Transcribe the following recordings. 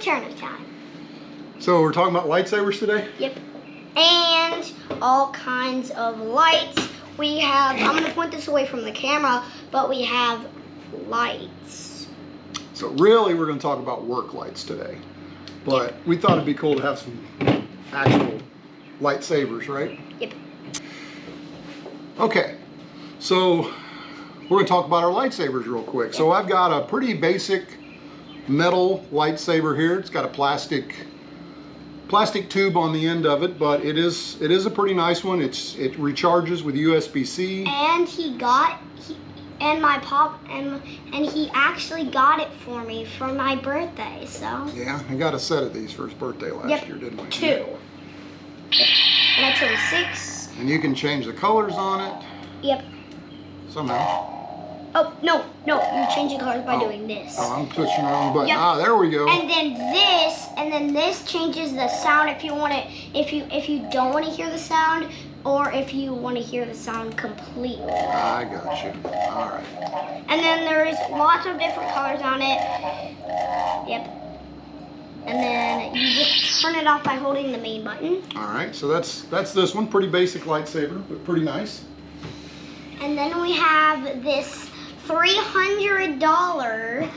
Turner time. So we're talking about lightsabers today? Yep. And all kinds of lights. We have, I'm going to point this away from the camera, but we have lights. So really we're going to talk about work lights today. But we thought it'd be cool to have some actual lightsabers, right? Yep. Okay, so we're going to talk about our lightsabers real quick. So I've got a pretty basic metal lightsaber here. It's got a plastic tube on the end of it, but it is a pretty nice one. It recharges with USB-C. And he actually got it for me for my birthday, so. Yeah, I got a set of these for his birthday last year, didn't we? 2. And I chose 6. And you can change the colors on it. Yep. Somehow. Oh, no, you change the colors by doing this. Oh, I'm pushing the wrong button. Yep. Ah, there we go. And then this changes the sound if you want it, if you don't want to hear the sound, or if you want to hear the sound completely. I got you. All right. And then there's lots of different colors on it. Yep. And then you just turn it off by holding the main button. All right, so that's this one. Pretty basic lightsaber, but pretty nice. And then we have this $300.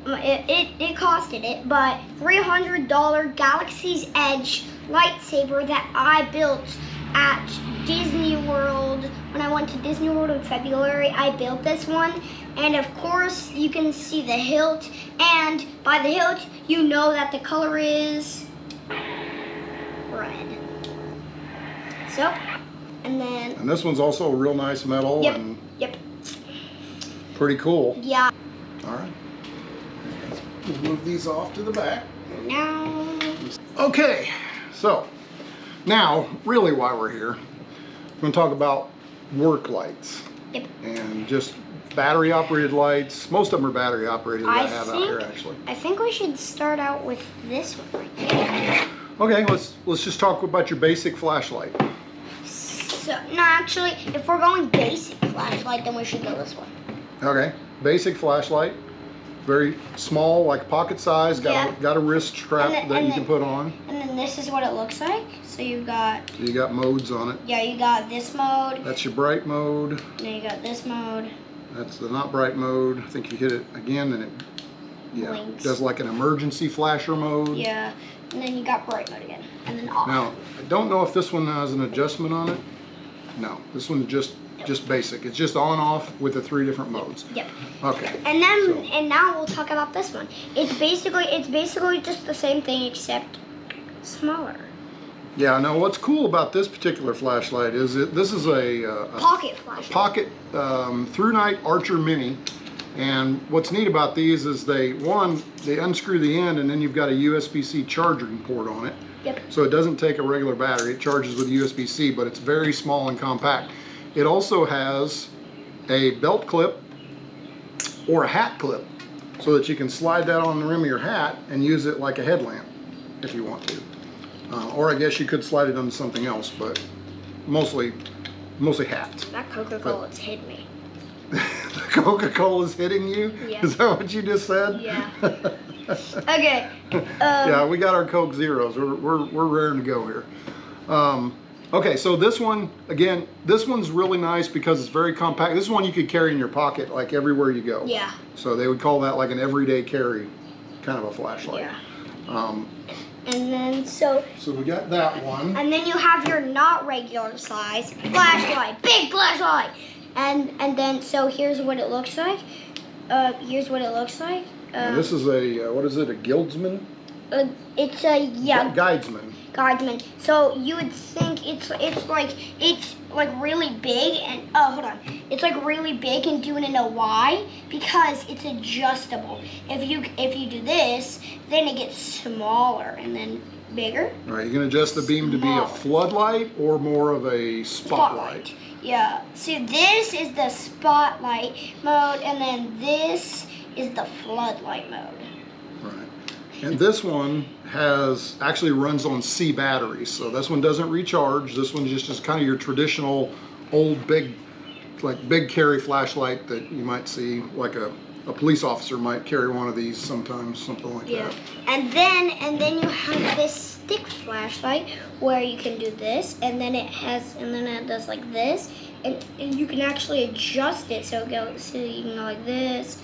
It costed it, but $300 Galaxy's Edge lightsaber that I built at Disney World. When I went to Disney World in February, I built this one. And of course, you can see the hilt. And by the hilt, you know that the color is red. So, and then... And this one's also a real nice metal. Yep, and yep. Pretty cool. Yeah. All right. We'll move these off to the back. Now... Okay, so now, really why we're here, we're going to talk about work lights. Yep. And just battery operated lights. Most of them are battery operated that I have out here actually. I think we should start out with this one right here. Okay, let's just talk about your basic flashlight. So, no, actually, if we're going basic flashlight, then we should go this one. Okay, basic flashlight. Very small, like pocket size, got a wrist strap that you can put on. And then this is what it looks like. So you got modes on it. Yeah, you got this mode. That's your bright mode. And then you got this mode. That's the not bright mode. I think you hit it again and it blinks. Does like an emergency flasher mode. Yeah. And then you got bright mode again. And then off. Now, I don't know if this one has an adjustment on it. No, this one's just basic. It's just on off with the 3 different modes. Yep. Okay. And then and now we'll talk about this one. It's basically just the same thing except smaller. Yeah. Now, what's cool about this particular flashlight is this is a pocket flashlight. Pocket through night Archer Mini. And what's neat about these is they unscrew the end and then you've got a USB-C charging port on it. Yep. So it doesn't take a regular battery. It charges with USB-C, but it's very small and compact. It also has a belt clip or a hat clip so that you can slide that on the rim of your hat and use it like a headlamp if you want to. Or I guess you could slide it onto something else, but mostly hats. That Coca-Cola's hit me. The Coca-Cola's hitting you? Yeah. Is that what you just said? Yeah. Okay. Yeah, we got our Coke Zeros. We're raring to go here. Okay, so this one, again, this one's really nice because it's very compact. This one you could carry in your pocket like everywhere you go. Yeah. So they would call that like an everyday carry kind of a flashlight. Yeah. And then so we got that one. And then you have your not regular size flashlight, big flashlight. And then so here's what it looks like. And this is a what is it? A Guildsman? It's a Guidesman. Guardsman. So you would think it's like really big and hold on. It's like really big and do it know why? Because it's adjustable. If you do this, then it gets smaller and then bigger. All right, you can adjust the beam to be a floodlight or more of a spotlight. Yeah. See, this is the spotlight mode, and then this is the floodlight mode. Right. And this one actually runs on C batteries. So this one doesn't recharge. This one just is kind of your traditional old big carry flashlight that you might see, like a a police officer might carry one of these sometimes, something like that. And then you have this stick flashlight where you can do this, and then it does like this, and you can actually adjust it so you can go like this.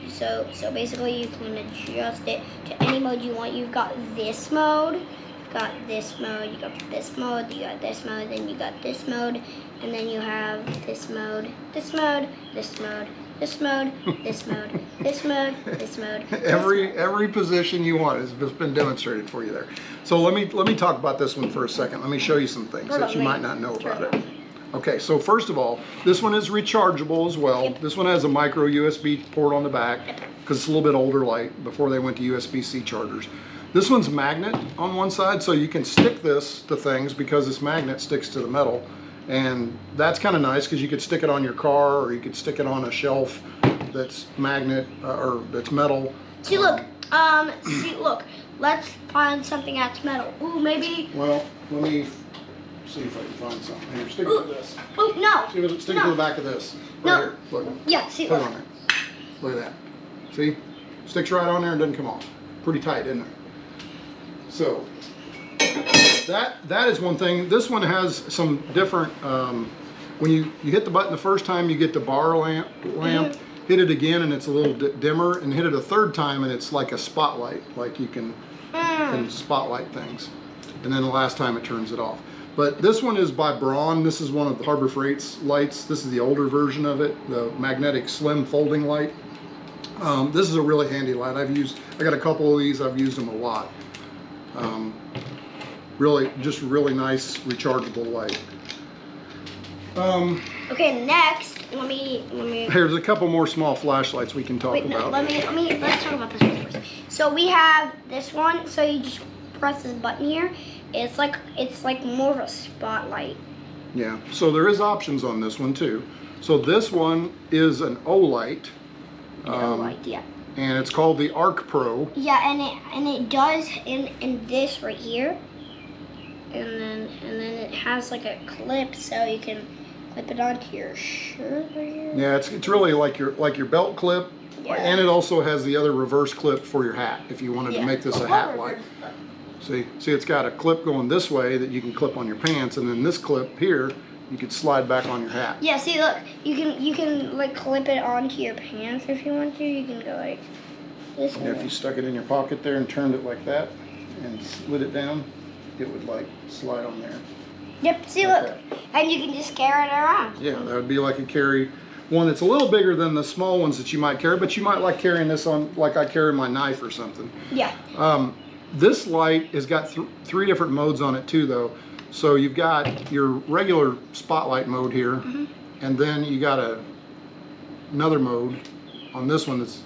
So basically you can adjust it to any mode you want. You've got this mode, you've got this mode, you got this mode, you got this mode, then you got this mode, and then you have this mode, this mode, this mode, this mode, this mode, this mode, this mode. Every position you want has just been demonstrated for you there. So let me talk about this one for a second. Let me show you some things that you might not know about it. Okay, so first of all, this one is rechargeable as well. Yep. This one has a micro USB port on the back because it's a little bit older light before they went to USB-C chargers. This one's magnet on one side, so you can stick this to things because this magnet sticks to the metal. And that's kind of nice because you could stick it on your car, or you could stick it on a shelf that's magnet or that's metal. See, look. Look. Let's find something that's metal. Ooh, maybe. Well, let me see if I can find something. Here, stick it to this. Oh no! Stick it to the back of this. Right No. here. Look. Yeah. See. Put it Look. on there. Look at that. See? Sticks right on there and doesn't come off. Pretty tight, isn't it? So that is one thing. This one has some different. When you hit the button the first time, you get the bar lamp. Hit it again and it's a little dimmer, and hit it a third time and it's like a spotlight. Like you can spotlight things. And then the last time it turns it off. But this one is by Braun. This is one of the Harbor Freight's lights. This is the older version of it, the magnetic slim folding light. This is a really handy light. I got a couple of these. I've used them a lot. Just really nice rechargeable light. Okay, next, let me. Here's a couple more small flashlights we can talk about. Let's talk about this one first. So we have this one. So you just press this button here. It's like more of a spotlight. Yeah. So there is options on this one too. So this one is an O-light. Yeah. And it's called the Arc Pro. Yeah, and it does in this right here. And then it has like a clip, so you can clip it onto your shirt right here. Yeah, it's really like your belt clip, and it also has the other reverse clip for your hat if you wanted to make this a hat light. See, it's got a clip going this way that you can clip on your pants, and then this clip here you could slide back on your hat. Yeah, see, look, you can like clip it onto your pants if you want to. You can go like this. And if you stuck it in your pocket there and turned it like that and slid it down, it would like slide on there. Yep, see, like look. that. And you can just carry it around. Yeah, that would be like a carry. One that's a little bigger than the small ones that you might carry, but you might like carrying this on like I carry my knife or something. Yeah. This light has got three different modes on it too, though. So you've got your regular spotlight mode here, and then you got another mode on this one that's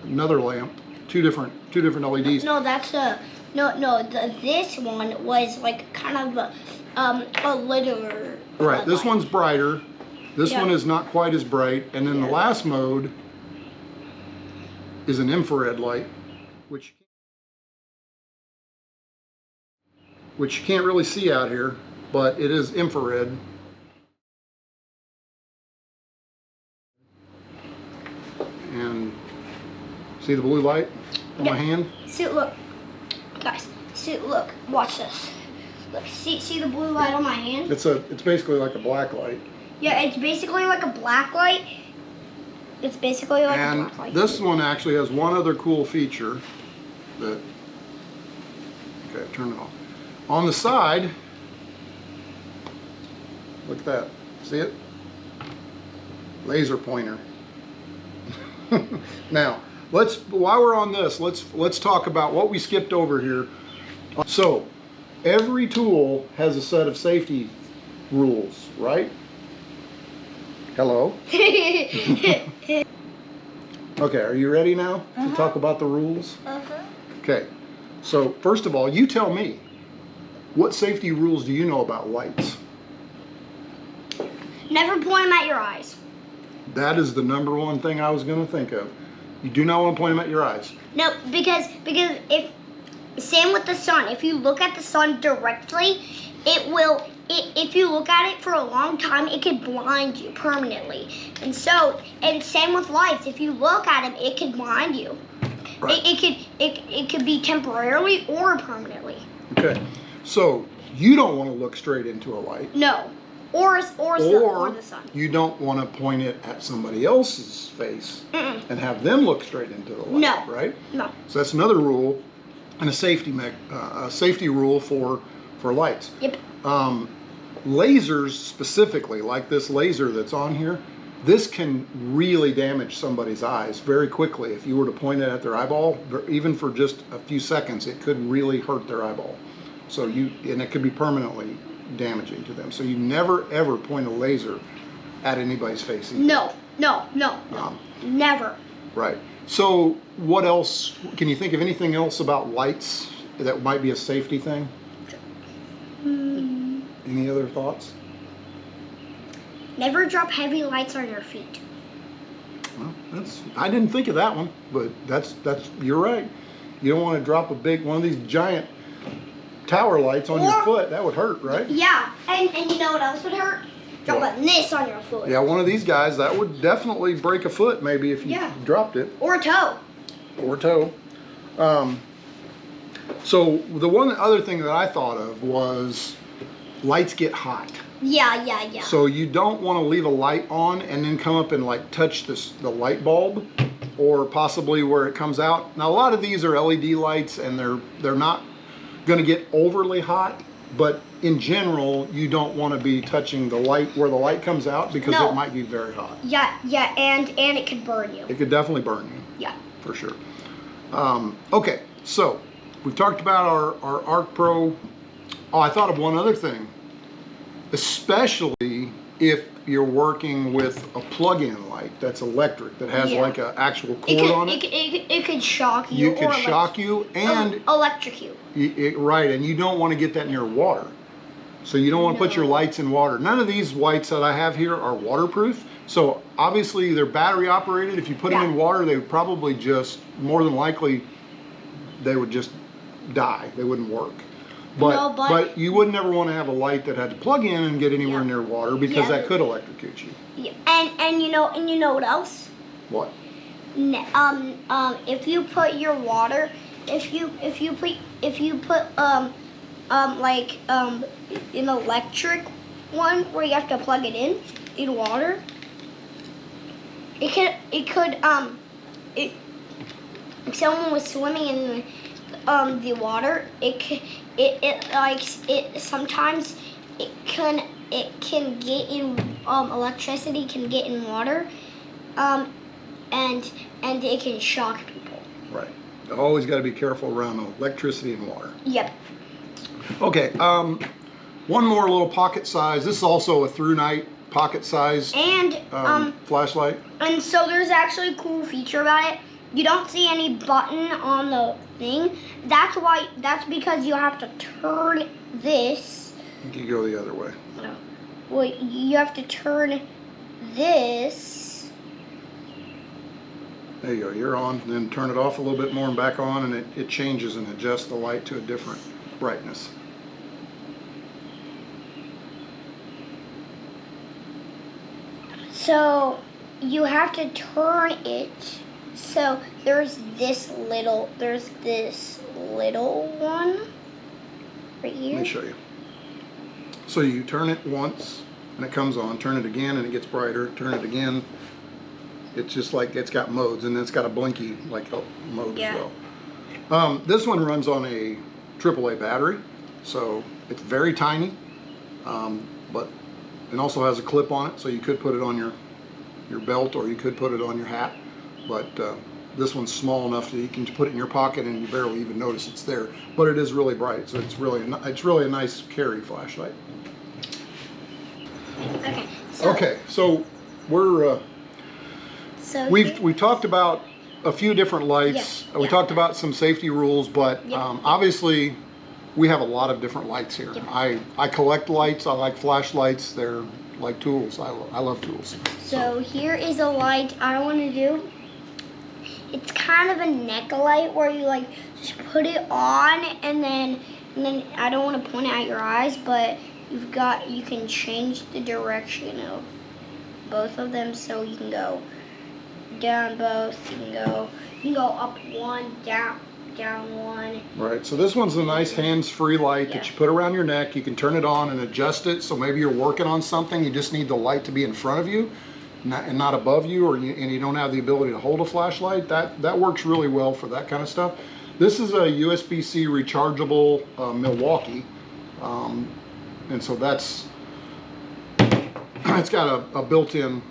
another lamp, two different LEDs. No, that's this one was like kind of a littler. Right. This one's brighter. This one is not quite as bright, and then the last mode is an infrared light, which you can't really see out here, but it is infrared. And see the blue light on my hand? See, look, guys. See, look. Watch this. Look. See the blue light on my hand? It's basically like a black light. Yeah, it's basically like a black light. It's basically like a black light. And this one actually has one other cool feature that. Okay, turn it off. On the side, look at that. See it? Laser pointer. Now, while we're on this, let's talk about what we skipped over here. So, every tool has a set of safety rules, right? Hello? Okay, are you ready now to talk about the rules? Okay, so first of all, you tell me, what safety rules do you know about lights? Never point them at your eyes. That is the number one thing I was going to think of. You do not want to point them at your eyes. No, because if same with the sun. If you look at the sun directly, it will if you look at it for a long time, it could blind you permanently. And same with lights. If you look at them, it could blind you. Right. It could be temporarily or permanently. Okay. So you don't want to look straight into a light. No. Or the sun. You don't want to point it at somebody else's face and have them look straight into the light. No. Right? No. So that's another rule, and a safety rule for lights. Yep. Lasers specifically, like this laser that's on here, this can really damage somebody's eyes very quickly. If you were to point it at their eyeball, even for just a few seconds, it could really hurt their eyeball. And it could be permanently damaging to them. So you never ever point a laser at anybody's face either. No. Never. Right. So what else? Can you think of anything else about lights that might be a safety thing? Any other thoughts? Never drop heavy lights on your feet. Well, I didn't think of that one, but that's you're right. You don't want to drop one of these giant tower lights on your foot. That would hurt, right? Yeah, and you know what else would hurt? Dropping this on your foot. Yeah, one of these guys, that would definitely break a foot maybe if you dropped it. Or a toe. Or a toe. So the one other thing that I thought of was lights get hot. Yeah. So you don't want to leave a light on and then come up and like touch the light bulb or possibly where it comes out. Now a lot of these are LED lights and they're not going to get overly hot, but in general you don't want to be touching the light where the light comes out because it might be very hot. Yeah, and it could burn you. It could definitely burn you. Yeah. For sure. Okay, so we've talked about our Arc Pro. Oh, I thought of one other thing. Especially if you're working with a plug-in light that's electric, that has like an actual cord on it. It could shock you. It could shock you and electrocute. Right, and you don't want to get that near water. So you don't want to put your lights in water. None of these lights that I have here are waterproof. So obviously they're battery operated. If you put them in water, they would probably just, more than likely, they would just die. They wouldn't work. But you would never want to have a light that had to plug in and get anywhere near water because that could electrocute you. Yeah. And you know what else? What? If you put your water, if you put an electric one where you have to plug it in water, if someone was swimming in the water, sometimes it can get in electricity can get in water, and it can shock people. Right. Always got to be careful around electricity and water. Yep. Okay. One more little pocket size. This is also a through night pocket size and flashlight. And so there's actually a cool feature about it. You don't see any button on the thing. That's because you have to turn this. You can go the other way. No. Well, you have to turn this. There you go. You're on. And then turn it off a little bit more and back on, and it changes and adjusts the light to a different brightness. So you have to turn it. So there's this little one right here. Let me show you. So you turn it once and it comes on, turn it again and it gets brighter, turn it again. It's just like it's got modes, and then it's got a blinky mode as well. This one runs on a AAA battery, so it's very tiny, but it also has a clip on it, so you could put it on your belt or you could put it on your hat. But this one's small enough that you can put it in your pocket and you barely even notice it's there. But it is really bright, so it's really a nice carry flashlight. Okay. So we're we talked about a few different lights. We talked about some safety rules, but obviously we have a lot of different lights here. I collect lights. I like flashlights. They're like tools. I love tools. So here is a light I want to do. It's kind of a neck light where you just put it on and then I don't want to point it at your eyes, but you can change the direction of both of them, so you can go down both. You can go up one, down one. Right, so this one's a nice hands-free light that you put around your neck. You can turn it on and adjust it, so maybe you're working on something, you just need the light to be in front of you and not above you, and you don't have the ability to hold a flashlight. That works really well for that kind of stuff. This is a USB-C rechargeable Milwaukee, and so it's got a built-in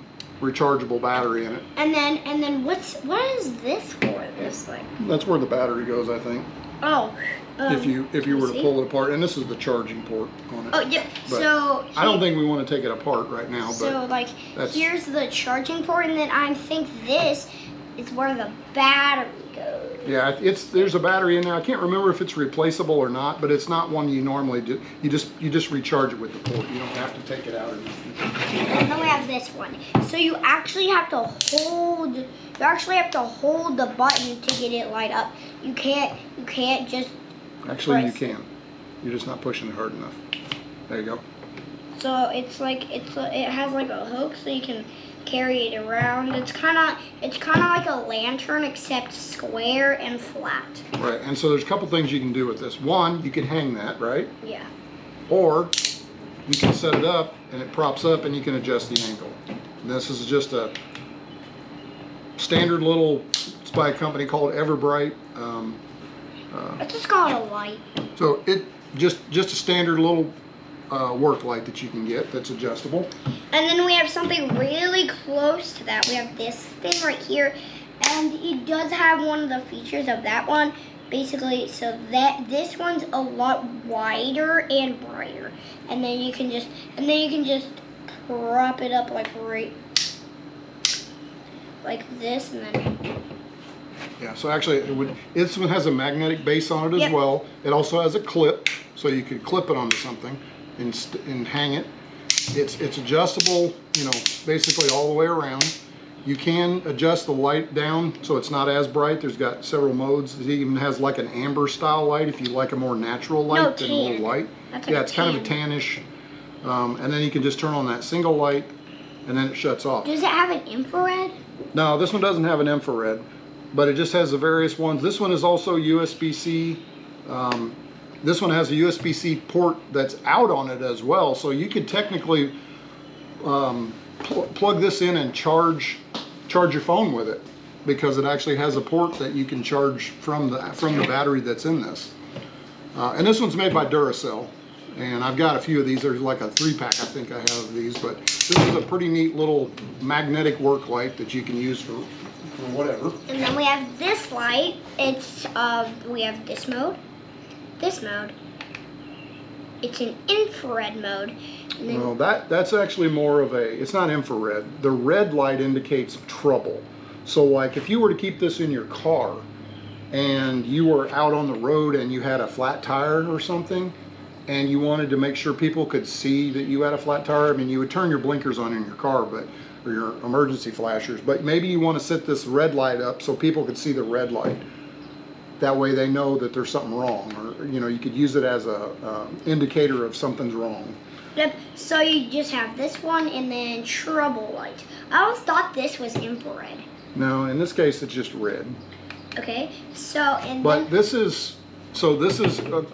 rechargeable battery in it. And then what is this for? This like? That's where the battery goes, I think. Oh. If you were to pull it apart, and this is the charging port on it. Oh yeah. But so I don't think we want to take it apart right now. So like here's the charging port, and then I think this is where the battery goes. Yeah, there's a battery in there. I can't remember if it's replaceable or not, but it's not one you normally do. You just recharge it with the port. You don't have to take it out or anything. And then we have this one. So you actually have to hold. You actually have to hold the button to get it light up. You can't just. Actually, press. you can. You're just not pushing it hard enough. There you go. So it has like a hook, so you can carry it around. It's kind of like a lantern, except square and flat. Right, and so there's a couple things you can do with this. One, you can hang that, right? Yeah. Or you can set it up and it props up and you can adjust the angle. And this is just a standard little, it's by a company called Everbright. Let's just call it a light. So it just a standard little work light that you can get that's adjustable. And then we have something really close to that. We have this thing right here, and it does have one of the features of that one. Basically, so that this one's a lot wider and brighter, and then you can just prop it up like this, and then. Yeah, so actually this one has a magnetic base on it as well. It also has a clip, so you could clip it onto something and hang it. It's adjustable, basically all the way around. You can adjust the light down so it's not as bright. There's got several modes. It even has like an amber style light if you like a more natural light than a little white. Yeah, it's kind of a tannish. And then you can just turn on that single light and then it shuts off. Does it have an infrared? No, this one doesn't have an infrared, but it just has the various ones. This one is also USB-C. This one has a USB-C port that's out on it as well, so you could technically plug this in and charge your phone with it, because it actually has a port that you can charge from the battery that's in this. And this one's made by Duracell, and I've got a few of these. There's like a 3-pack I think I have of these, but this is a pretty neat little magnetic work light that you can use for whatever. And then we have this light. It's we have this mode. This mode. It's an infrared mode. And then no, that's actually more of it's not infrared. The red light indicates trouble. So like if you were to keep this in your car and you were out on the road and you had a flat tire or something, and you wanted to make sure people could see that you had a flat tire, I mean, you would turn your blinkers on in your car, or your emergency flashers, but maybe you want to set this red light up so people could see the red light. That way they know that there's something wrong, or you could use it as a indicator of something's wrong. Yep. So you just have this one and then trouble light. I always thought this was infrared. No, in this case it's just red. Okay. So this is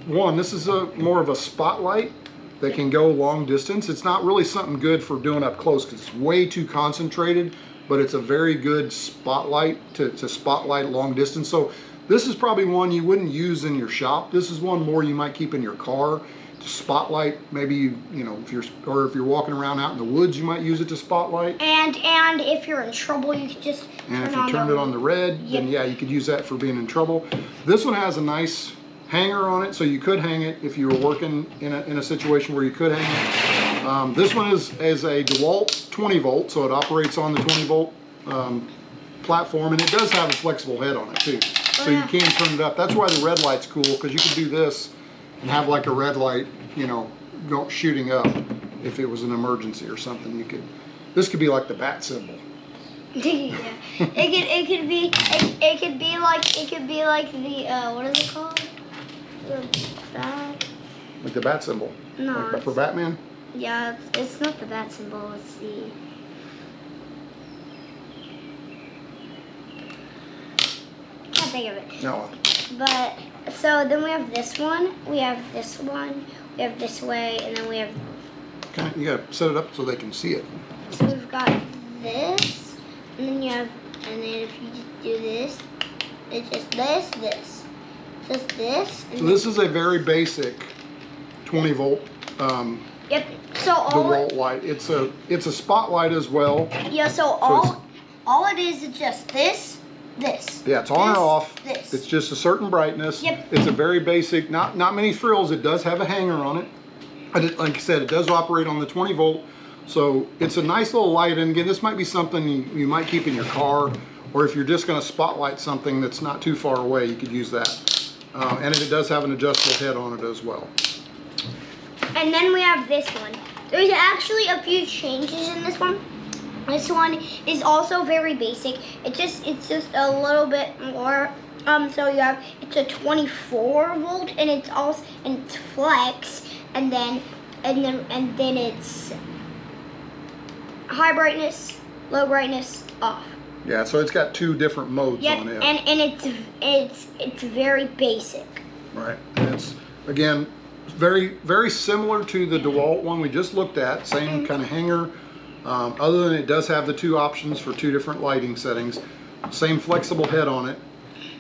more of a spotlight that can go long distance. It's not really something good for doing up close because it's way too concentrated, but it's a very good spotlight to spotlight long distance. So this is probably one you wouldn't use in your shop. This is one more you might keep in your car to spotlight. Maybe if you're walking around out in the woods, you might use it to spotlight. And if you're in trouble, you could just turn it on the red. Then yeah, you could use that for being in trouble. This one has a nice hanger on it, so you could hang it if you were working in a situation where you could hang it. This one is a DeWalt 20 volt, so it operates on the 20 volt platform, and it does have a flexible head on it too. So you can turn it up. That's why the red light's cool, because you could do this and have like a red light, go shooting up if it was an emergency or something. This could be like the bat symbol. Yeah, it could be like the what is it called? The bat. like the bat symbol. No. Like for Batman? Yeah, it's not the bat symbol, it's the... Can't think of it. No. But, so then we have this one, we have this one, we have this way, and then we have... Okay, you gotta set it up so they can see it. So we've got this, and then you have, and then if you just do this, it's just this, just this. And so this is a very basic 20 volt yep. So all DeWalt light. It's a spotlight as well. Yeah. So all it is just this. Yeah, it's on or off. This. It's just a certain brightness. Yep. It's a very basic, not many frills. It does have a hanger on it. Like I said, it does operate on the 20 volt. So it's a nice little light. And again, this might be something you might keep in your car, or if you're just going to spotlight something that's not too far away, you could use that. And it does have an adjustable head on it as well. And then we have this one. There's actually a few changes in this one. This one is also very basic. It's just a little bit more. So you have, it's a 24 volt, and it's also, and it's flex, and then it's high brightness, low brightness, off. Yeah, so it's got two different modes on it. And it's very basic. Right. And it's again very similar to the DeWalt one we just looked at. Same kind of hanger. Other than it does have the two options for two different lighting settings. Same flexible head on it.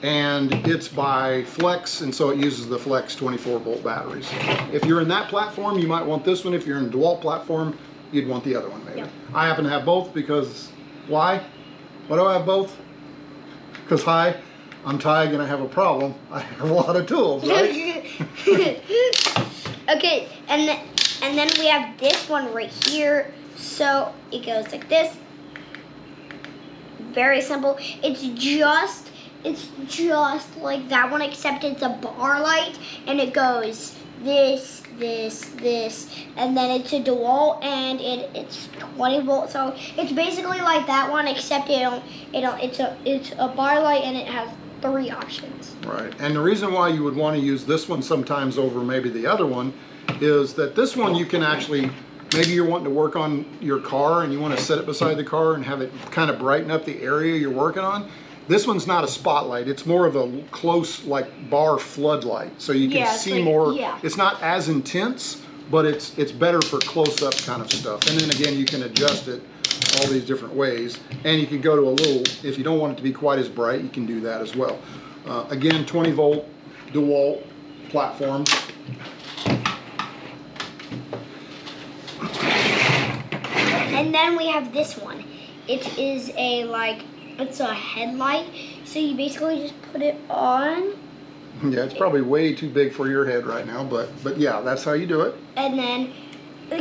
And it's by Flex, and so it uses the Flex 24 volt batteries. If you're in that platform, you might want this one. If you're in the DeWalt platform, you'd want the other one maybe. Yep. I happen to have both because, why? Why do I have both? Because hi, I'm Tig and I have a problem. I have a lot of tools, right? Okay, and then we have this one right here. So it goes like this. Very simple. It's just like that one, except it's a bar light, and it goes this, and then it's a DeWalt, and it's 20 volts. So it's basically like that one, except it's a bar light, and it has 3 options. Right, and the reason why you would want to use this one sometimes over maybe the other one is that this one you can actually, maybe you're wanting to work on your car and you want to set it beside the car and have it kind of brighten up the area you're working on. This one's not a spotlight, it's more of a close like bar floodlight, so you can see more. It's not as intense, but it's better for close-up kind of stuff. And then again, you can adjust it all these different ways, and you can go to a little, if you don't want it to be quite as bright, you can do that as well. Again, 20 volt DeWalt platform. And then we have this one. It is it's a headlight, so you basically just put it on. Yeah, it's probably way too big for your head right now, but yeah, that's how you do it. And then,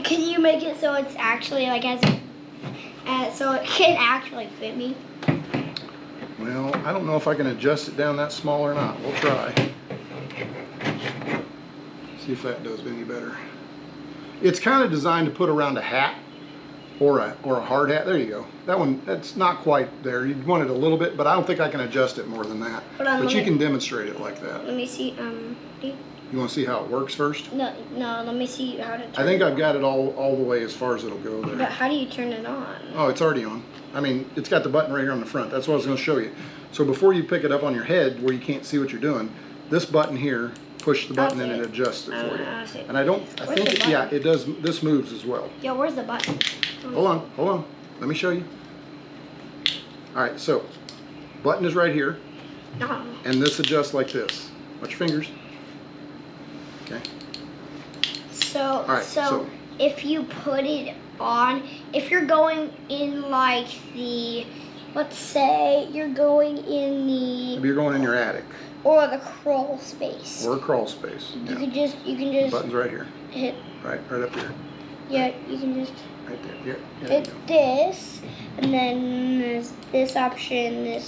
can you make it so it's actually like so it can actually fit me? Well, I don't know if I can adjust it down that small or not. We'll try. See if that does any better. It's kind of designed to put around a hat or a hard hat. There you go. That one, that's not quite there. You'd want it a little bit, but I don't think I can adjust it more than that. But you can demonstrate it like that. Let me see. You want to see how it works first? No. Let me see how to turn I think I've got it all the way as far as it'll go there. But how do you turn it on? Oh, it's already on. I mean, it's got the button right here on the front. That's what I was going to show you. So before you pick it up on your head where you can't see what you're doing, this button here, push the button and it adjusts it for you. And I think it does. This moves as well. Yo, where's the button? Hold on. Let me show you. All right, so button is right here, and this adjusts like this. Watch your fingers. Okay. So if you put it on, if you're going in like let's say you're going in maybe you're going in your attic. Or the crawl space. Or a crawl space. You can just. The button's right here. Hit. Right up here. Yeah, you can just. Right there. Yeah. Hit this, and then there's this option.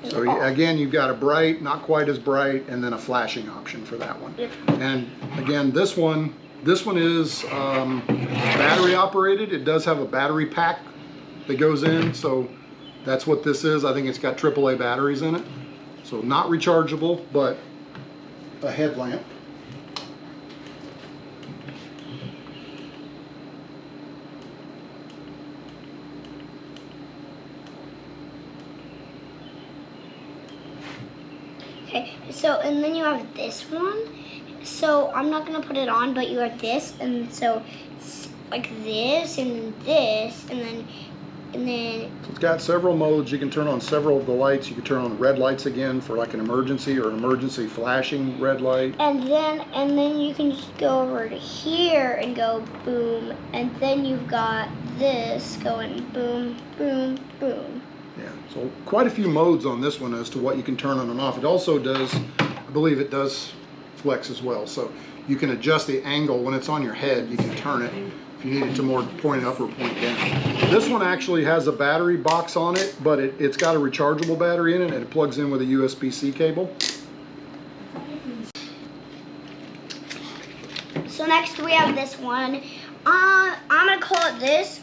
So again, you've got a bright, not quite as bright, and then a flashing option for that one. Yep. And again, this one is battery operated. It does have a battery pack that goes in, so that's what this is. I think it's got AAA batteries in it. So not rechargeable, but a headlamp. Okay, so and then you have this one. So I'm not gonna put it on, but you have this, and so it's like this and this, and then So it's got several modes. You can turn on several of the lights. You can turn on red lights again for like an emergency or an emergency flashing red light. and then you can just go over to here and go boom, and then you've got this going boom, boom, boom. Yeah, so quite a few modes on this one as to what you can turn on and off. It also does, I believe it does flex as well. So you can adjust the angle when it's on your head. You can turn it if you need it to more point up or point down. This one actually has a battery box on it, but it's got a rechargeable battery in it, and it plugs in with a USB-C cable. So next we have this one. I'm gonna call it this.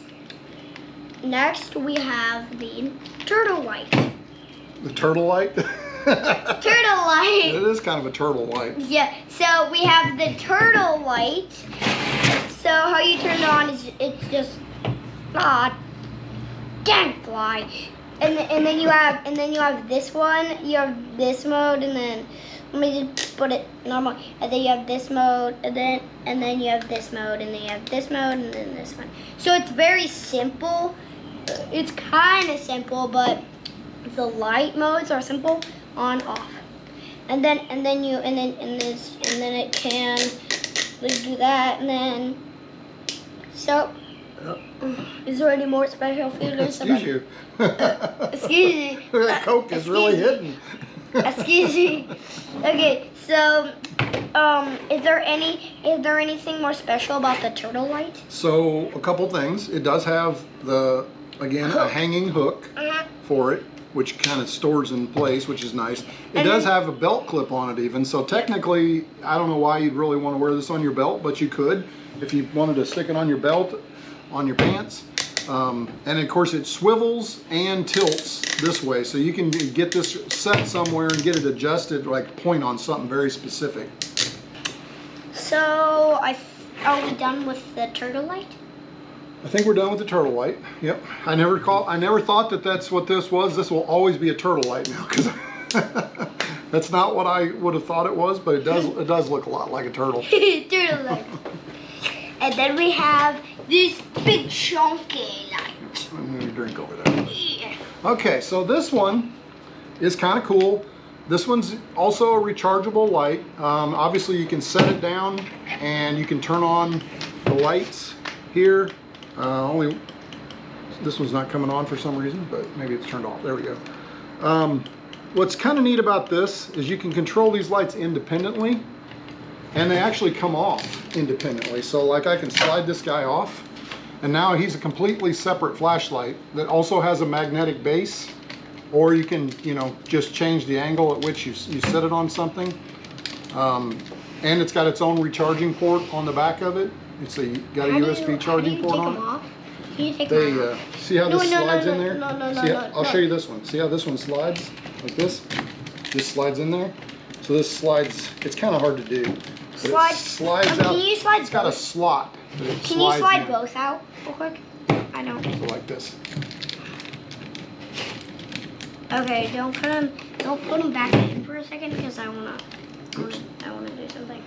Next we have the turtle light. The turtle light? Turtle light. It is kind of a turtle light. Yeah, so we have the turtle light. So how you turn it on is it's just dang fly. And then you have this one, you have this mode, and then let me just put it normal. And then you have this mode, and then you have this mode, and then you have this mode, and then this one. So it's very simple. It's kind of simple, but the light modes are simple, on, off. And then it can do that, and then so. Is there any more special features? Excuse you. Excuse me. That Coke is really hitting. Excuse me. Okay, so is there anything more special about the turtle light? So a couple things. It does have a hanging hook for it, which kind of stores in place, which is nice. It does have a belt clip on it even, so technically, I don't know why you'd really want to wear this on your belt, but you could if you wanted to stick it on your belt, on your pants. And of course it swivels and tilts this way, so you can get this set somewhere and get it adjusted, like point on something very specific. So are we done with the turtle light? I think we're done with the turtle light. Yep. I never thought that that's what this was. This will always be a turtle light now, because that's not what I would have thought it was, but it does look a lot like a turtle. Turtle light. And then we have this big chunky light. I'm gonna drink over there. Yeah. Okay, so this one is kind of cool. This one's also a rechargeable light. Obviously you can set it down and you can turn on the lights here. This one's not coming on for some reason, but maybe it's turned off. There we go. What's kind of neat about this is you can control these lights independently, and they actually come off independently. So like I can slide this guy off, and now he's a completely separate flashlight that also has a magnetic base, or you can, just change the angle at which you set it on something. And it's got its own recharging port on the back of it. It's got a USB charging port on it. Can you take them off? See how this slides in there? No. I'll show you this one. See how this one slides like this? Just slides in there. So this slides. It's kind of hard to do. But it slides out. Can you slide? It's got a slot. Can you slide both out real quick? I don't. So like this. Okay, don't put them back in for a second, because I wanna do something.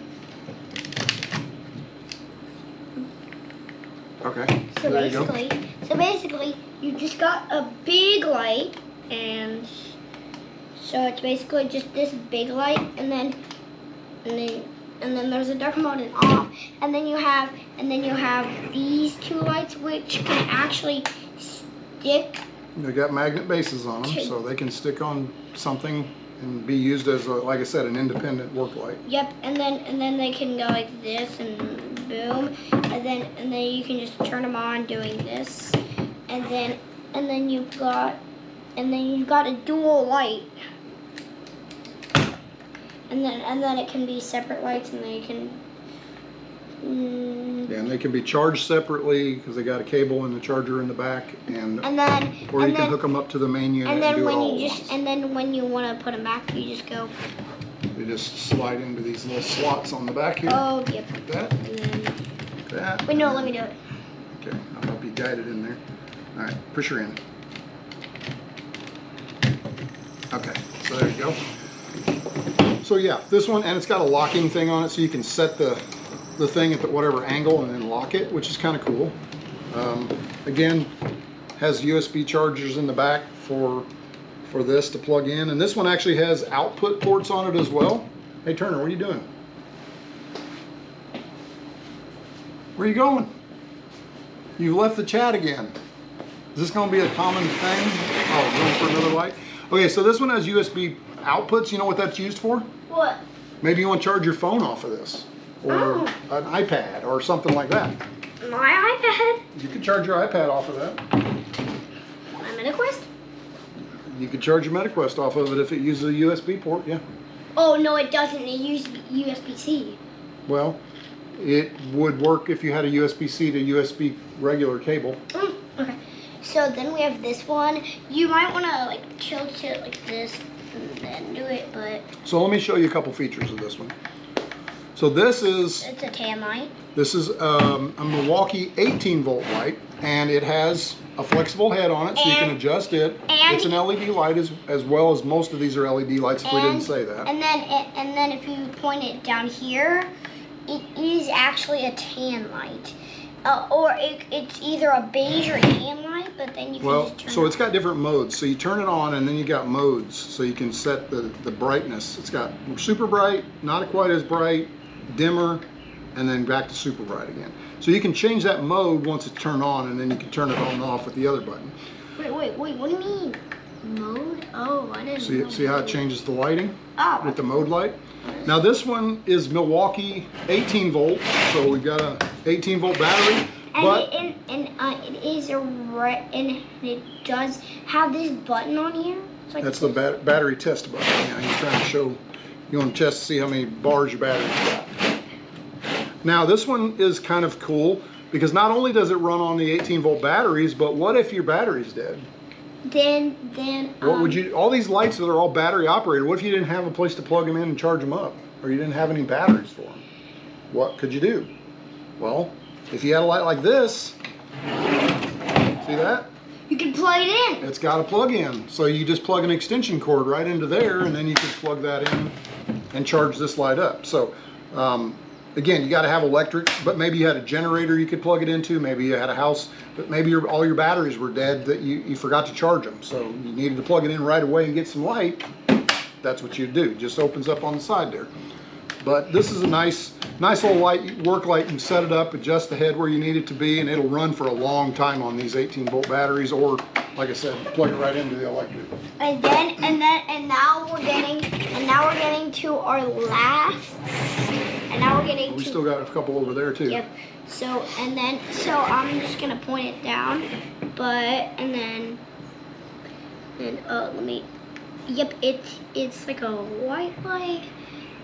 Okay. So there you go. basically, you just got a big light, and so it's basically just this big light, and then there's a dark mode and off, and then you have these two lights, which can actually stick. They got magnet bases on them, so they can stick on something and be used as, like I said, an independent work light. Yep, and then they can go like this and boom, and then you can just turn them on doing this, and then you've got a dual light, and then it can be separate lights, and then you can. Yeah, and they can be charged separately because they got a cable and the charger in the back, or you can hook them up to the main unit and do it all at once. And then when you want to put them back, you just go. They just slide into these little slots on the back here. Oh, yep. Like that. And then, Like that. wait, no, let me do it. Okay, I'll help you guide it in there. All right, push her in. Okay, so there you go. So yeah, this one, and it's got a locking thing on it, so you can set the thing at whatever angle and then lock it, which is kind of cool. Again, has USB chargers in the back for this to plug in, and this one actually has output ports on it as well. Hey Turner, what are you doing? Where are you going? You left the chat again. Is this going to be a common thing? Oh, going for another light? Okay, so this one has USB outputs. You know what that's used for? What? Maybe you want to charge your phone off of this, or an iPad, or something like that. My iPad? You could charge your iPad off of that. My MetaQuest? You could charge your MetaQuest off of it if it uses a USB port, yeah. Oh, no, it doesn't. It uses USB-C. Well, it would work if you had a USB-C to USB regular cable. Okay. So then we have this one. You might want to like tilt it like this and then do it, but... So let me show you a couple features of this one. So this is... It's a tan light. This is a Milwaukee 18 volt light, and it has a flexible head on it, so you can adjust it. It's an LED light as well as most of these are LED lights, if we didn't say that. And then if you point it down here, it is actually a tan light. Or it's either a beige or tan light, but then you can just turn so it's got different modes. So you turn it on, and then you got modes, so you can set the brightness. It's got super bright, not quite as bright, dimmer, and then back to super bright again. So you can change that mode once it's turned on, and then you can turn it on and off with the other button. Wait, what do you mean? Mode? Oh, I didn't know. See how it changes the lighting with the Oh. mode light? Now this one is Milwaukee 18 volt, so we've got a 18 volt battery. But It is a red, and it does have this button on here. It's like that's the battery test button. Yeah, you're trying to show, you want to test to see how many bars your battery's got. Now this one is kind of cool because not only does it run on the 18 volt batteries, but what if your battery's dead? Then What would you? All these lights that are all battery operated. What if you didn't have a place to plug them in and charge them up, or you didn't have any batteries for them? What could you do? Well, if you had a light like this, see that? you can plug it in. It's got a plug-in, so you just plug an extension cord right into there, and then you can plug that in and charge this light up. So. Again, you got to have electric, but maybe you had a generator you could plug it into. Maybe you had a house, but maybe all your batteries were dead that you forgot to charge them. So you needed to plug it in right away and get some light. That's what you do. Just opens up on the side there. But this is a nice little light, work light. You can set it up, adjust the head where you need it to be, and it'll run for a long time on these 18 volt batteries, or like I said, plug it right into the electric. And now we're getting to our last. And now we're getting We still got a couple over there too. Yep. So I'm just gonna point it down, let me. Yep. It's like a white light,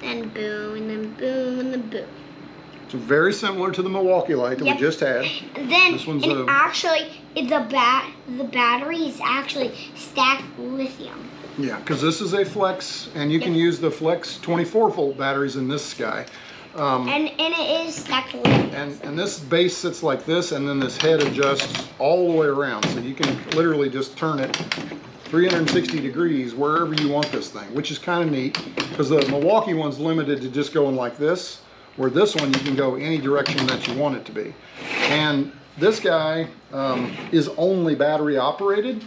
then boom, and then boom, and then boom. So very similar to the Milwaukee light that we just had. And then This one's the battery is actually stacked lithium. Yeah, because this is a flex, and you can use the flex 24 volt batteries in this guy. And it is stacked lithium. And this base sits like this, and then this head adjusts all the way around. So you can literally just turn it 360 degrees wherever you want this thing, which is kind of neat, because the Milwaukee one's limited to just going like this, where this one you can go any direction that you want it to be. And this guy is only battery operated,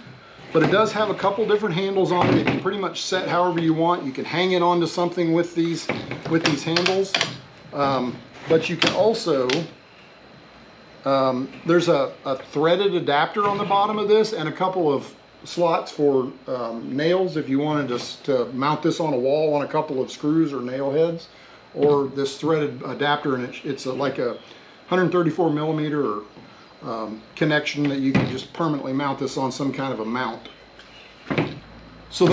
but it does have a couple different handles on it. You can pretty much set however you want. You can hang it onto something with these handles. But you can also, there's a threaded adapter on the bottom of this, and a couple of slots for nails if you wanted to mount this on a wall on a couple of screws or nail heads, or this threaded adapter, and it's like a 134 millimeter connection that you can just permanently mount this on some kind of a mount. So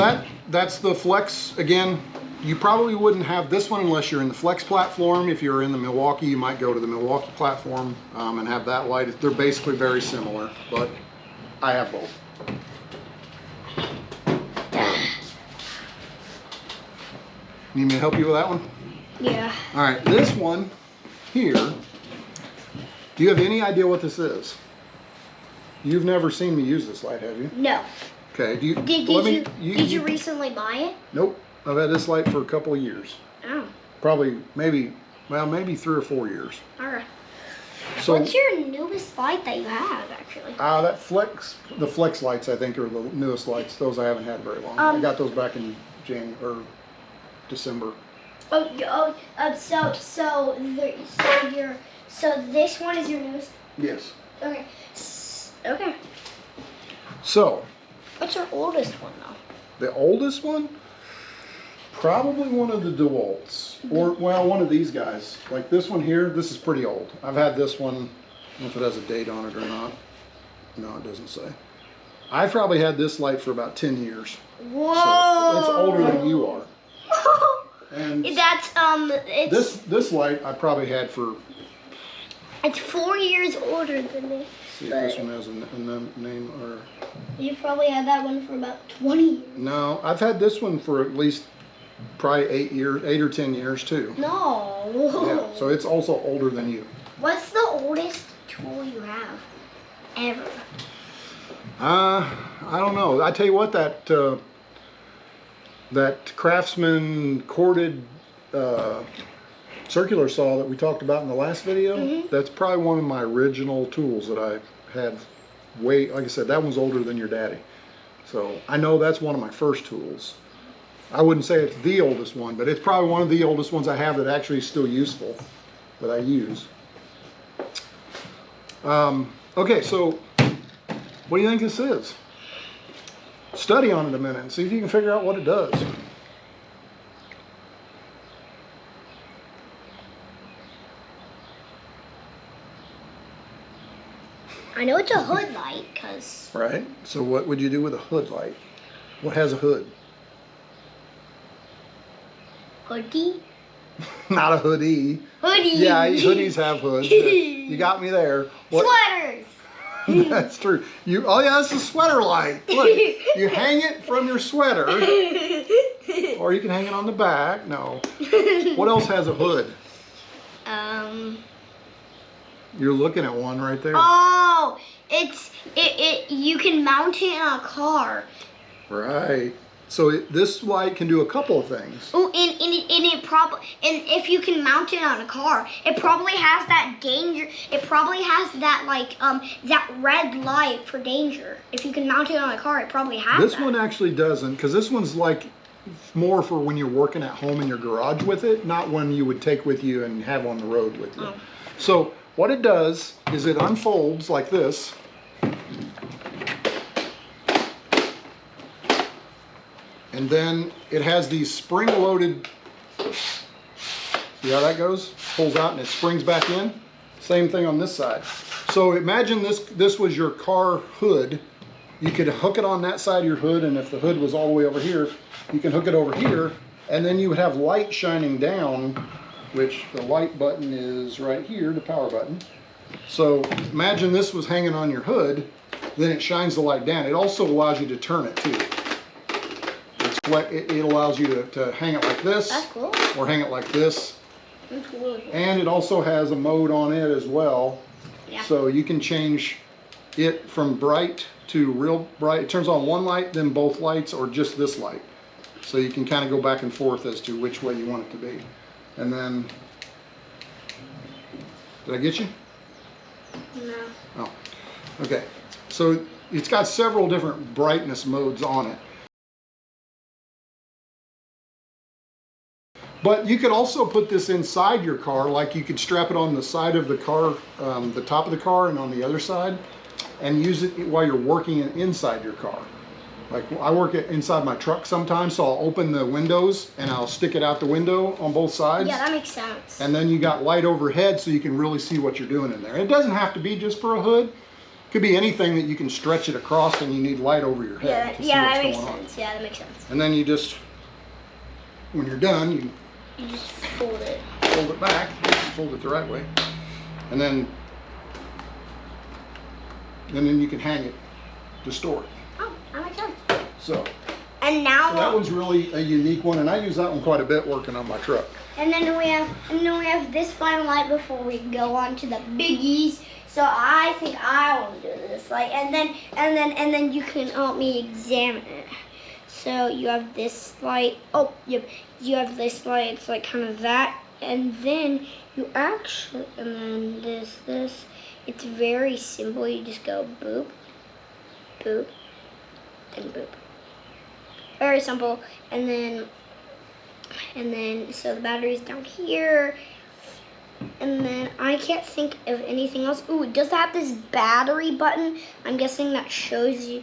that's the Flex. Again, you probably wouldn't have this one unless you're in the Flex platform. If you're in the Milwaukee, you might go to the Milwaukee platform and have that light. They're basically very similar, but I have both. Need me to help you with that one? Yeah. All right, this one here, do you have any idea what this is? You've never seen me use this light, have you? No. Okay. Did you recently buy it? Nope. I've had this light for a couple of years. Oh. Probably, maybe 3 or 4 years. Alright. So, what's your newest light that you have, actually? the flex lights, I think, are the newest lights. Those I haven't had very long. I got those back in January or December. So this one is your newest? Yes. Okay. Okay. So. What's your oldest one, though? The oldest one? Probably one of the DeWalt's. Or, well, one of these guys. Like this one here, this is pretty old. I've had this one, I don't know if it has a date on it or not. No, it doesn't say. I've probably had this light for about 10 years. Whoa! So it's older than you are. And that's, it's... This light I probably had for... It's 4 years older than me. See if this one has a name or... You probably had that one for about 20 years. No, I've had this one for at least probably 8 or 10 years too. No. Yeah, so it's also older than you. What's the oldest tool you have ever? I don't know. I tell you what, that Craftsman corded circular saw that we talked about in the last video, that's probably one of my original tools that I had like I said, that one's older than your daddy. So I know that's one of my first tools. I wouldn't say it's the oldest one, but it's probably one of the oldest ones I have that actually is still useful, that I use. Okay, so what do you think this is? Study on it a minute and see if you can figure out what it does. I know it's a hood light, because... Right, so what would you do with a hood light? What has a hood? Hoodie? Not a hoodie. Hoodie! Yeah, hoodies have hoods. You got me there. What? Sweaters! That's true. Oh yeah, it's a sweater light. Look, you hang it from your sweater, or you can hang it on the back. No. What else has a hood? You're looking at one right there. Oh, you can mount it on a car. Right. So this light can do a couple of things. Oh, and if you can mount it on a car, it probably has that danger. It probably has that that red light for danger. If you can mount it on a car, it probably has. This one actually doesn't, because this one's like more for when you're working at home in your garage with it, not one you would take with you and have on the road with you. Oh. So what it does is it unfolds like this. And then it has these spring-loaded, see how that goes? Pulls out and it springs back in. Same thing on this side. So imagine this was your car hood. You could hook it on that side of your hood, and if the hood was all the way over here, you can hook it over here, and then you would have light shining down, which the light button is right here, the power button. So imagine this was hanging on your hood, then it shines the light down. It also allows you to turn it too. It allows you to hang it like this. That's cool. Or hang it like this. That's cool. And it also has a mode on it as well. Yeah. So you can change it from bright to real bright. It turns on one light, then both lights, or just this light. So you can kind of go back and forth as to which way you want it to be. And then, did I get you? No. Oh, okay. So it's got several different brightness modes on it. But you could also put this inside your car, like you could strap it on the side of the car, the top of the car, and on the other side, and use it while you're working inside your car. Like I work inside my truck sometimes, so I'll open the windows and I'll stick it out the window on both sides. Yeah, that makes sense. And then you got light overhead so you can really see what you're doing in there. It doesn't have to be just for a hood. It could be anything that you can stretch it across and you need light over your head to see what's going on. Yeah, that makes sense. And then you just, when you're done, you just fold it. Fold it back, fold it the right way, and then you can hang it to store it. Oh, that makes sense. So now that one's really a unique one, and I use that one quite a bit working on my truck. And then we have this final light before we go on to the biggies. So I think I want to do this light, and then you can help me examine it. So you have this light. Oh, yep. You have this light. It's like kind of that, and then you actually, and then this. It's very simple. You just go boop, boop, and boop. Very simple. And then so the battery's down here. And then I can't think of anything else. Ooh, it does have this battery button. I'm guessing that shows you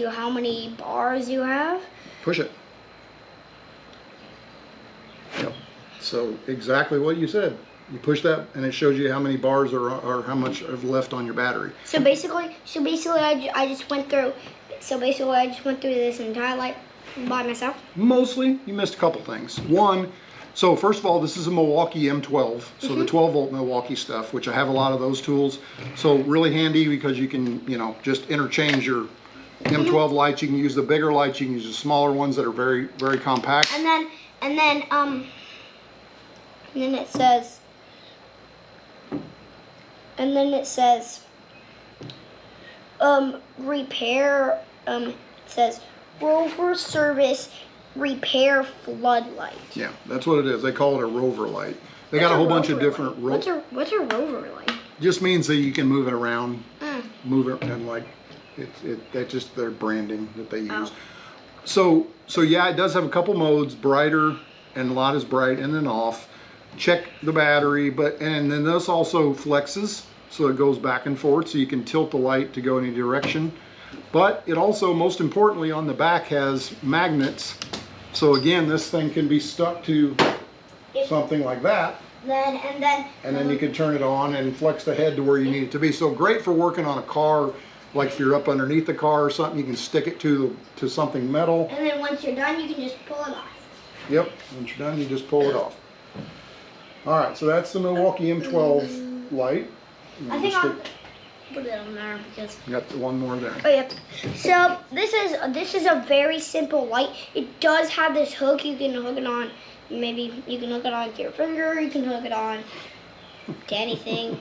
how many bars you have. Push it. Yep. So exactly what you said. You push that and it shows you how many bars or how much is left on your battery. So basically I just went through this entire light by myself. Mostly, you missed a couple things. One, so first of all, this is a Milwaukee M12, so the 12 volt Milwaukee stuff, which I have a lot of those tools. So really handy because you can, just interchange your M12 lights. You can use the bigger lights, you can use the smaller ones that are very, very compact. And then it says repair, it says Rover service repair floodlight. Yeah, that's what it is. They call it a rover light. They got a whole bunch of different. What's a rover light? Just means that you can move it around, move it, and like that's just their branding that they use. So yeah, it does have a couple modes: brighter, and a lot is bright, and then off. Check the battery, and then this also flexes, so it goes back and forth, so you can tilt the light to go any direction. But it also, most importantly, on the back has magnets. So again, this thing can be stuck to something like that. And then you can turn it on and flex the head to where you need it to be. So great for working on a car, like if you're up underneath the car or something, you can stick it to something metal. And then once you're done, you can just pull it off. Yep, once you're done, you just pull it off. All right, so that's the Milwaukee M12 light. I think I'll put it on there because you got the one more there. Oh yep. So this is a very simple light. It does have this hook. You can hook it on. Maybe you can hook it on to your finger. You can hook it on to anything.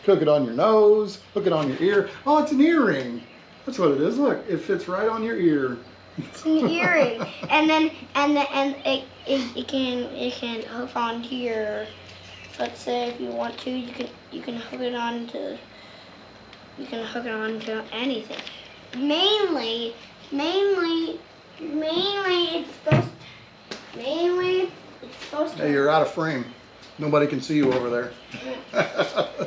Hook it on your nose. Hook it on your ear. Oh, it's an earring. That's what it is. Look, it fits right on your ear. It's an earring, and it can hook onto your. Let's say if you want to, you can hook it onto. You can hook it onto anything. Mainly it's supposed to. Hey, you're out of frame. Nobody can see you over there.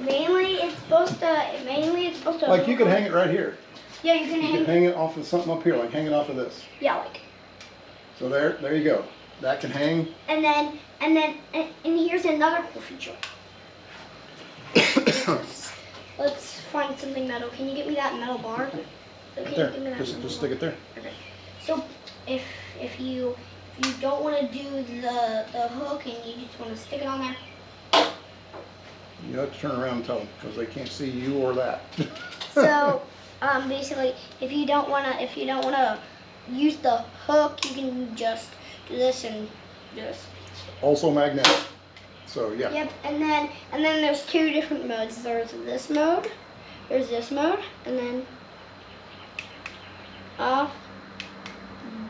mainly it's supposed to. Like you could hang it right here. Yeah, you can hang it off of something up here, like hang it off of this. Yeah, like. So there you go. That can hang. And here's another cool feature. Let's find something metal. Can you get me that metal bar? Right there. Just stick it there. Okay. So if you don't want to do the hook and you just want to stick it on there. You have to turn around and tell them because they can't see you or that. So basically, if you don't wanna use the hook, you can just do this and do this. Also magnetic. So yeah. Yep, and then there's two different modes. There's this mode, and then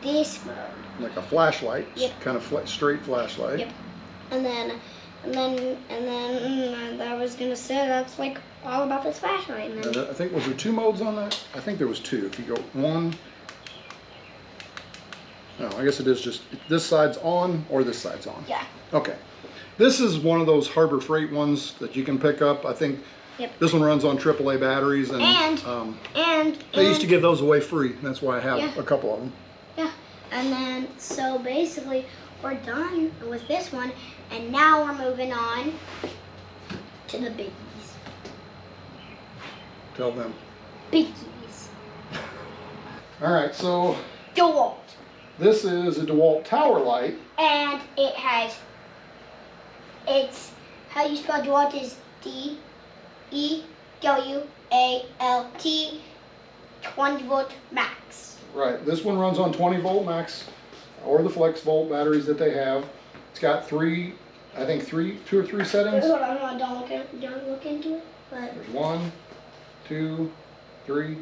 this mode. Like a flashlight. Yep. Kind of straight flashlight. Yep. And then I was gonna say that's like all about this flashlight. And then I think, was there two modes on that? I think there was two. If you go one. No, I guess it is just this side's on or this side's on. Yeah. Okay. This is one of those Harbor Freight ones that you can pick up. I think this one runs on AAA batteries, and they used to give those away free. That's why I have a couple of them. Yeah. And then so basically we're done with this one, and now we're moving on to the biggies. Tell them. Biggies. All right, so DeWalt. This is a DeWalt tower light. And it's how you spell DeWalt is DEWALT 20 volt max. Right, this one runs on 20 volt max or the flex volt batteries that they have. It's got two or three settings. Hold on, don't look into it. But there's 1, 2, 3,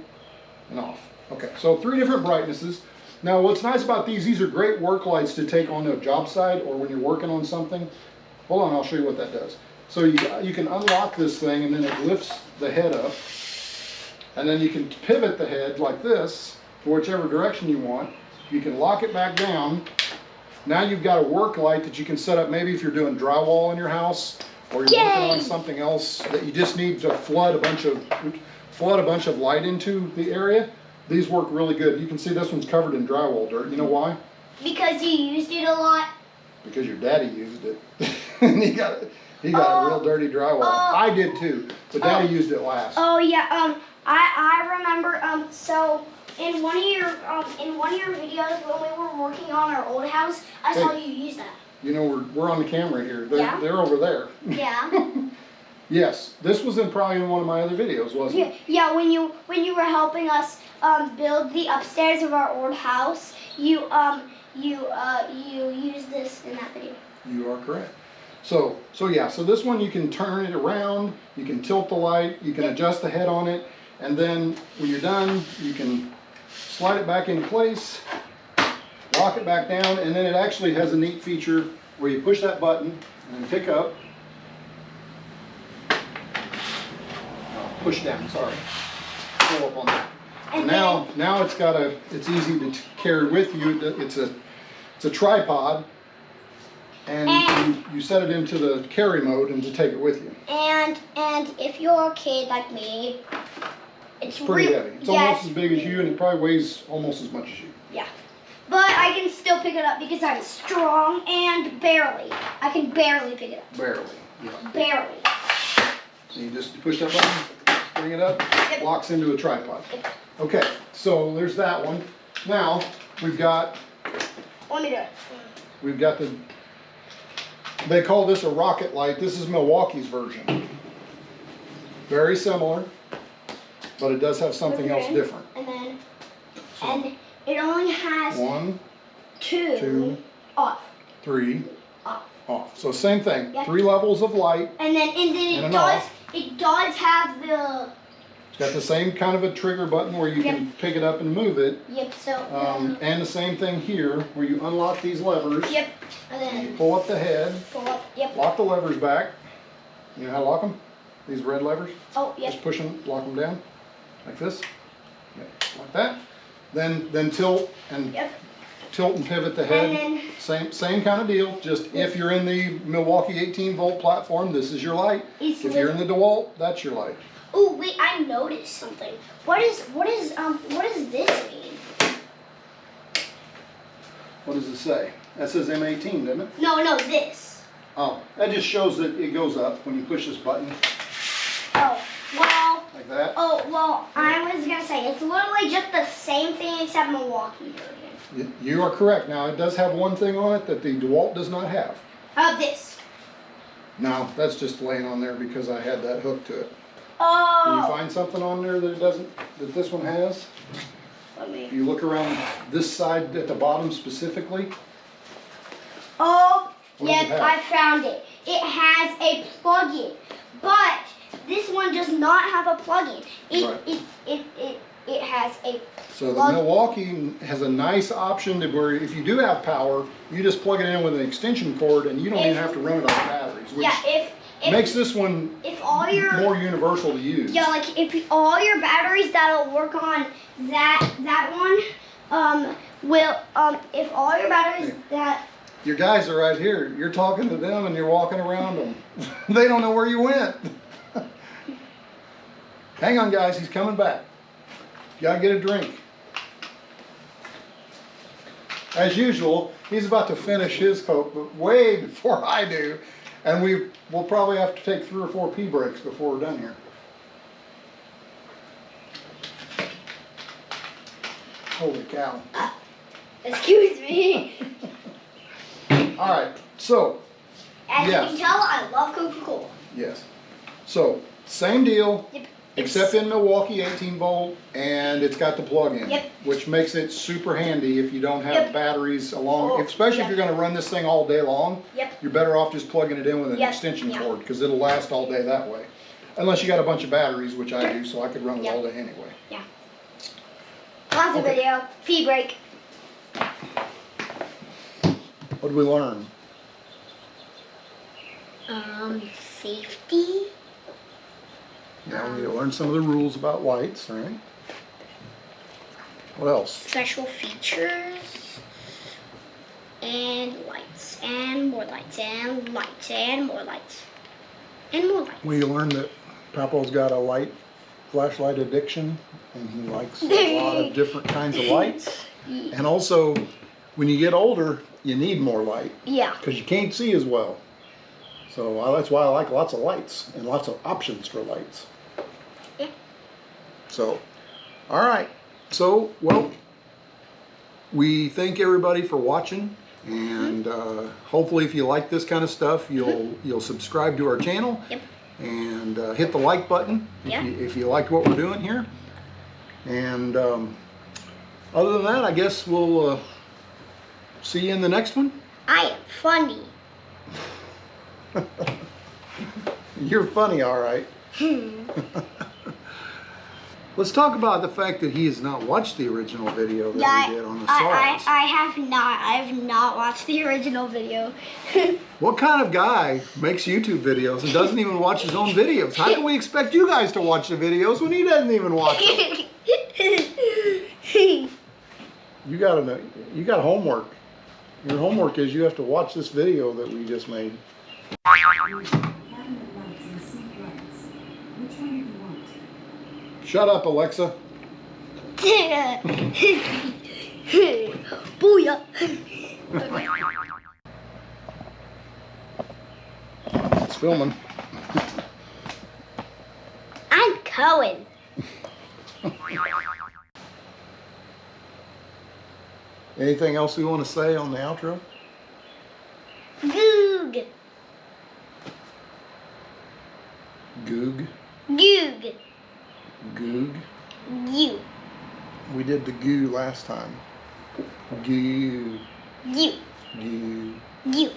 and off. Okay, so 3 different brightnesses. Now, what's nice about these are great work lights to take on a job site or when you're working on something. Hold on, I'll show you what that does. So you can unlock this thing and then it lifts the head up. And then you can pivot the head like this to whichever direction you want. You can lock it back down. Now you've got a work light that you can set up maybe if you're doing drywall in your house or you're working on something else that you just need to flood a bunch of light into the area. These work really good. You can see this one's covered in drywall dirt. You know why? Because you used it a lot. Because your daddy used it. And he got a real dirty drywall. I did too, but Daddy used it last. Oh yeah. I remember. So in one of your videos when we were working on our old house, I saw you use that. You know we're on the camera here. They're over there. Yeah. Yes, this was probably in one of my other videos, wasn't it? Yeah. When you were helping us build the upstairs of our old house, you used this in that video. You are correct. So this one you can turn it around, you can tilt the light, you can adjust the head on it, and then when you're done, you can slide it back in place, lock it back down, and then it actually has a neat feature where you push that button and then pick up, push down, sorry, pull up on that. And now it's easy to carry with you. It's a tripod. And you set it into the carry mode and to take it with you. And if you're a kid like me, it's pretty heavy. It's almost as big as you, and it probably weighs almost as much as you. Yeah. But I can still pick it up because I'm strong and barely. I can barely pick it up. Barely. Yeah. Barely. So you just push that button, bring it up, locks into a tripod. Okay, so there's that one. Now we've got. Let me do it. We've got they call this a rocket light. This is Milwaukee's version. Very similar, but it does have something else different. And it only has 1, two off. 3 off. So same thing. Yep. 3 levels of light. And then it does have the. It's got the same kind of a trigger button where you can pick it up and move it. Yep. So. And the same thing here where you unlock these levers. Yep. And then you pull up the head. Pull up. Yep. Lock the levers back. You know how to lock them? These red levers. Oh, yep. Just push them, lock them down, like this. Yep. Like that. Then tilt and pivot the head. And then, same kind of deal. Just if you're in the Milwaukee 18-volt platform, this is your light. If you're in the DeWalt, that's your light. Oh wait, I noticed something. What does this mean? What does it say? That says M18, doesn't it? No, this. Oh, that just shows that it goes up when you push this button. Oh, well. Like that? Oh, well, I was going to say, it's literally just the same thing except Milwaukee version. You are correct. Now, it does have one thing on it that the DeWalt does not have. This. No, that's just laying on there because I had that hooked to it. Oh. Can you find something on there that it doesn't, that this one has? Let me. If you look around this side at the bottom specifically. Oh, yep, I found it. It has a plug-in, but this one does not have a plug-in. It has a So the Milwaukee has a nice option to where if you do have power, you just plug it in with an extension cord and you don't even have to run it on batteries, which makes this one more universal to use. Yeah, like if all your batteries that'll work on that one if all your batteries that. Your guys are right here. You're talking to them and you're walking around them. They don't know where you went. Hang on, guys. He's coming back. You gotta get a drink. As usual, he's about to finish his Coke, but way before I do. And we'll probably have to take 3 or 4 pee breaks before we're done here. Holy cow. Excuse me. All right, so. As you can tell, I love Coca-Cola. Yes. So, same deal, yep. Except in Milwaukee 18 volt, and it's got the plug-in, which makes it super handy if you don't have batteries along, especially if you're going to run this thing all day long. You're better off just plugging it in with an extension cord because it'll last all day that way. Unless you got a bunch of batteries, which I do, so I could run it all day anyway. Pause the video. Pee break. What did we learn? Safety. Now we learned some of the rules about lights, right? What else? Special features. And lights. And more lights. And lights. And more lights. And more lights. We learned that Papa's got a flashlight addiction, and he likes a lot of different kinds of lights. And also, when you get older, you need more light. Yeah. Because you can't see as well. So that's why I like lots of lights and lots of options for lights. Yeah. So, all right. So, well, we thank everybody for watching, and hopefully, if you like this kind of stuff, you'll subscribe to our channel. Yep. And hit the like button if you liked what we're doing here. And other than that, I guess we'll see you in the next one. I am funny. You're funny, all right. Let's talk about the fact that he has not watched the original video that we did on the saws. I have not. I have not watched the original video. What kind of guy makes YouTube videos and doesn't even watch his own videos? How can we expect you guys to watch the videos when he doesn't even watch them? You gotta know. You got homework. Your homework is you have to watch this video that we just made. Shut up, Alexa. Booyah. It's filming. I'm Cohen. Anything else we want to say on the outro? Goog. Goog. Goog. Goog. You. We did the goo last time. Goo. You. Goo. You.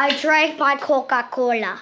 I drank my Coca-Cola.